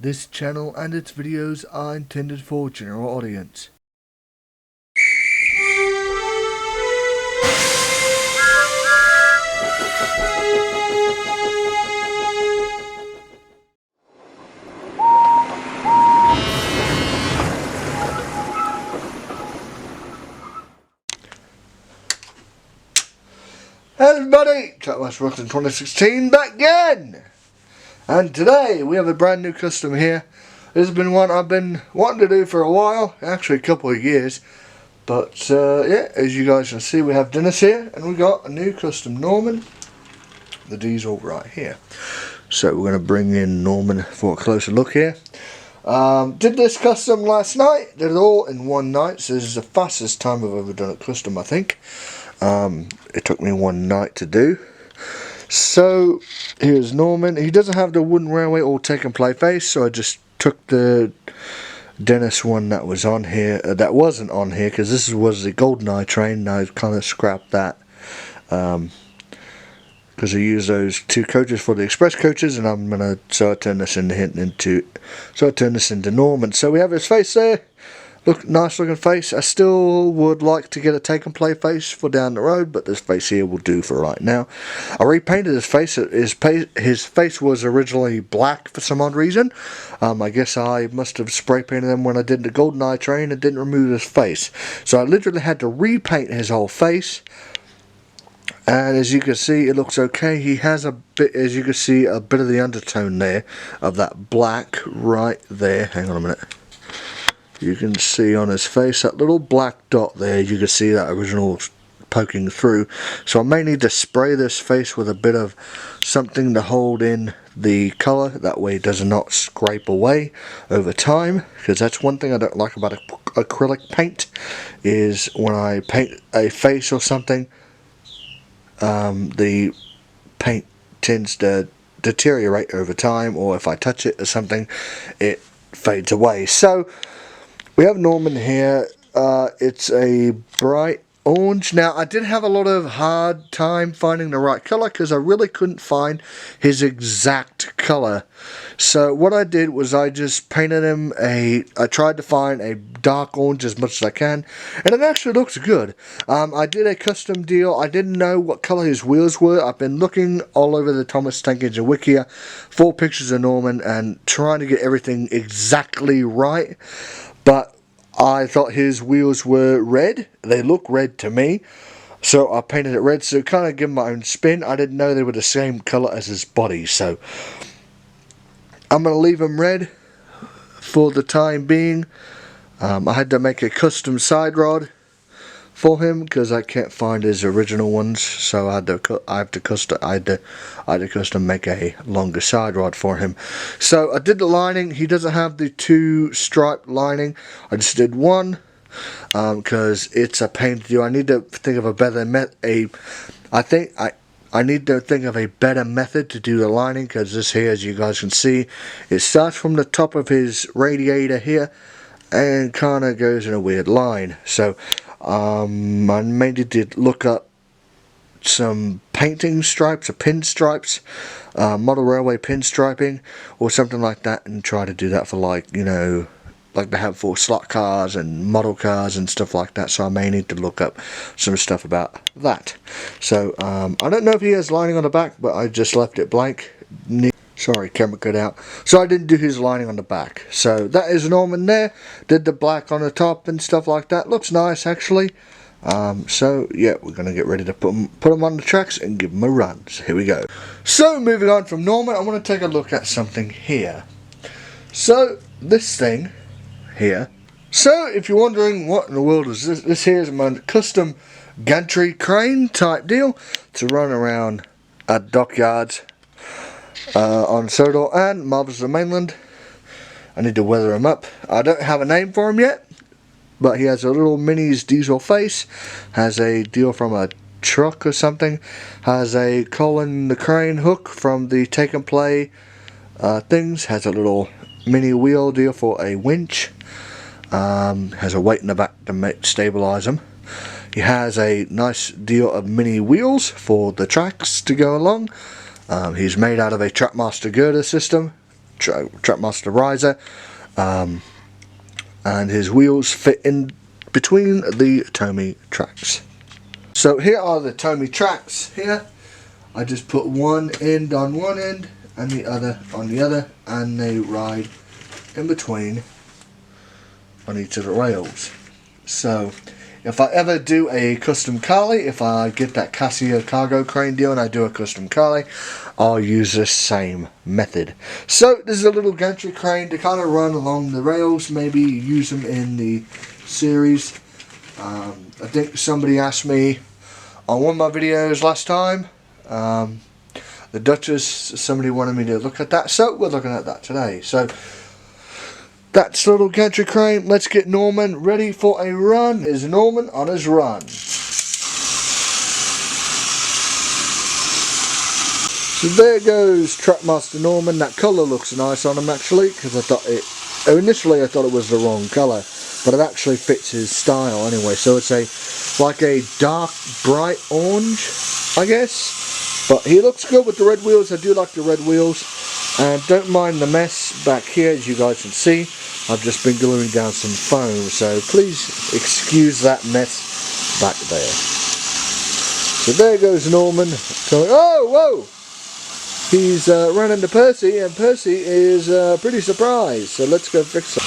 This channel and its videos are intended for general audience. Hey everybody, Trackmaster in 2016 back again! And today we have a brand new custom here. This has been one I've been wanting to do for a while, actually a couple of years. But yeah, as you guys can see, we have Dennis here and we got a new custom Norman, the diesel right here. So we're going to bring in Norman for a closer look here. Did this custom last night, did it all in one night, so this is the fastest time I've ever done a custom, I think. It took me one night to do. So here's Norman. He doesn't have the wooden railway or take and play face, so I just took the Dennis one that was on here, that wasn't on here, because this was the GoldenEye train, and I kind of scrapped that because I used those two coaches for the express coaches, and I'm gonna I turned this into Norman. So we have his face there. Look, nice looking face. I still would like to get a take and play face for down the road, but this face here will do for right now. I repainted his face. His face was originally black for some odd reason. I guess I must have spray painted him when I did the GoldenEye train and didn't remove his face. So I literally had to repaint his whole face. And as you can see, it looks okay. He has a bit, as you can see, a bit of the undertone there of that black right there. Hang on a minute. You can see on his face that little black dot there. You can see that original poking through. So I may need to spray this face with a bit of something to hold in the colour. That way it does not scrape away over time. Because that's one thing I don't like about acrylic paint, is when I paint a face or something, the paint tends to deteriorate over time, or if I touch it or something, it fades away. So we have Norman here. It's a bright orange. Now, I did have a lot of hard time finding the right color because I really couldn't find his exact color. So what I did was I just painted him I tried to find a dark orange as much as I can, and it actually looks good. I did a custom deal. I didn't know what color his wheels were. I've been looking all over the Thomas Tank Engine Wiki for pictures of Norman and trying to get everything exactly right. But I thought his wheels were red. They look red to me. So I painted it red, so kind of give my own spin. I didn't know they were the same color as his body. So I'm going to leave them red for the time being. I had to make a custom side rod for him because I can't find his original ones, so I had to custom make a longer side rod for him. So I did the lining. He doesn't have the two striped lining. I just did one because it's a pain to do. I need to think of a better I need to think of a better method to do the lining, because this here, as you guys can see, it starts from the top of his radiator here and kind of goes in a weird line. So I mainly did look up some painting stripes or pin stripes, model railway pin striping or something like that, and try to do that for, like, you know, like they have for slot cars and model cars and stuff like that. So I may need to look up some stuff about that. So I don't know if he has lining on the back, but I just left it blank. Sorry, camera cut out. So I didn't do his lining on the back. So that is Norman there. Did the black on the top and stuff like that. Looks nice, actually. So yeah, we're going to get ready to put him on the tracks and give him a run. So here we go. So moving on from Norman, I want to take a look at something here. So this thing here. So if you're wondering what in the world is this, this here is my custom gantry crane type deal to run around at dockyards on Sodor and Marvels of the Mainland. I need to weather him up. I don't have a name for him yet, but he has a little minis diesel face, has a deal from a truck or something, has a Colin the Crane hook from the take and play things, has a little mini wheel deal for a winch, has a weight in the back to stabilize him. He has a nice deal of mini wheels for the tracks to go along. He's made out of a Trackmaster girder system, Trackmaster riser, and his wheels fit in between the Tomy tracks. So here are the Tomy tracks here. I just put one end on one end and the other on the other, and they ride in between on each of the rails. So if I ever do a custom Carly, if I get that Cassia cargo crane deal and I do a custom Carly, I'll use this same method. So this is a little gantry crane to kind of run along the rails, maybe use them in the series. I think somebody asked me on one of my videos last time, the Duchess, somebody wanted me to look at that, so we're looking at that today. So that's the little gantry crane. Let's get Norman ready for a run. Is Norman on his run? So there goes Trackmaster Norman. That colour looks nice on him actually, because I thought initially I thought it was the wrong colour, but it actually fits his style anyway. So it's like a dark bright orange, I guess. But he looks good with the red wheels. I do like the red wheels. And don't mind the mess back here, as you guys can see. I've just been gluing down some foam, so please excuse that mess back there. So there goes Norman. Oh, whoa! He's run into Percy, and Percy is pretty surprised. So let's go fix it.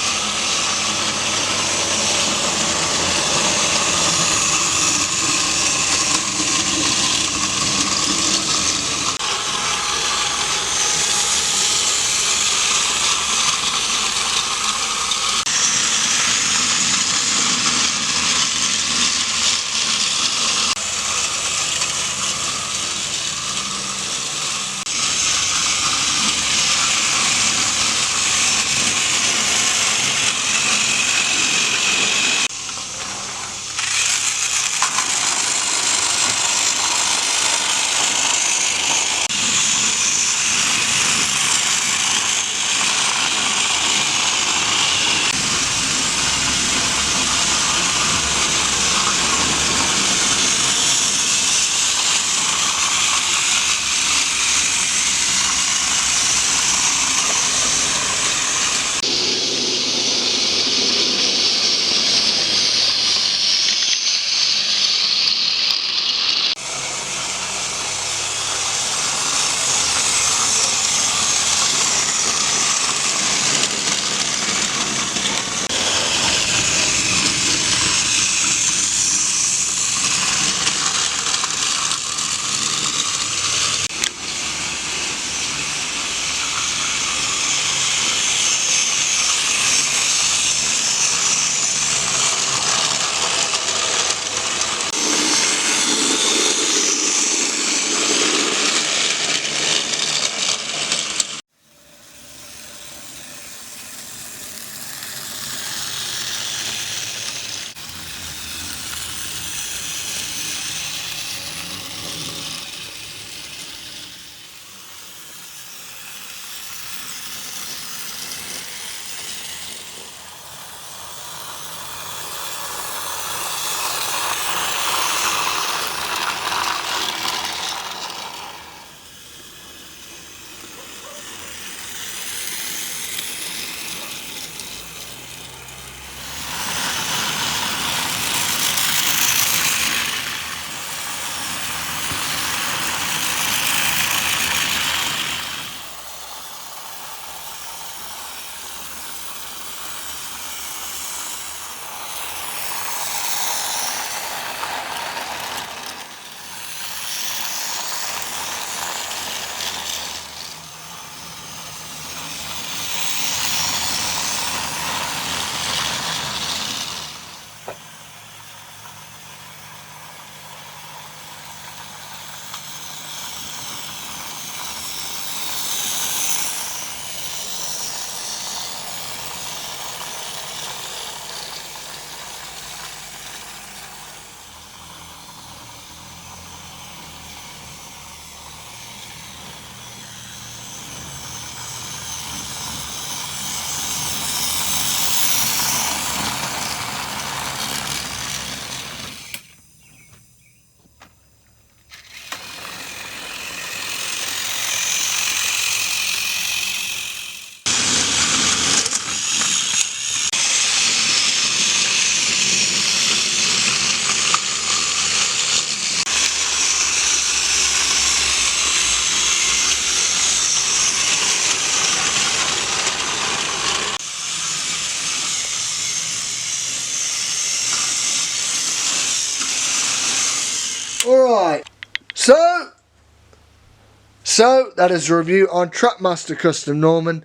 So that is a review on Trackmaster Custom Norman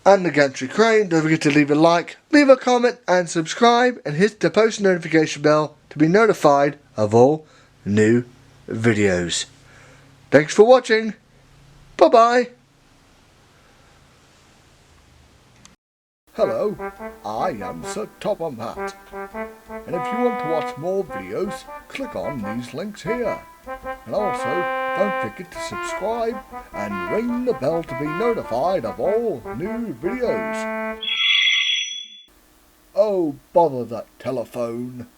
and the Gantry crane. Don't forget to leave a like, leave a comment and subscribe, and hit the post notification bell to be notified of all new videos. Thanks for watching. Bye bye. Hello, I am Sir Top on That, and if you want to watch more videos, click on these links here. And also, don't forget to subscribe and ring the bell to be notified of all new videos. Oh, bother that telephone.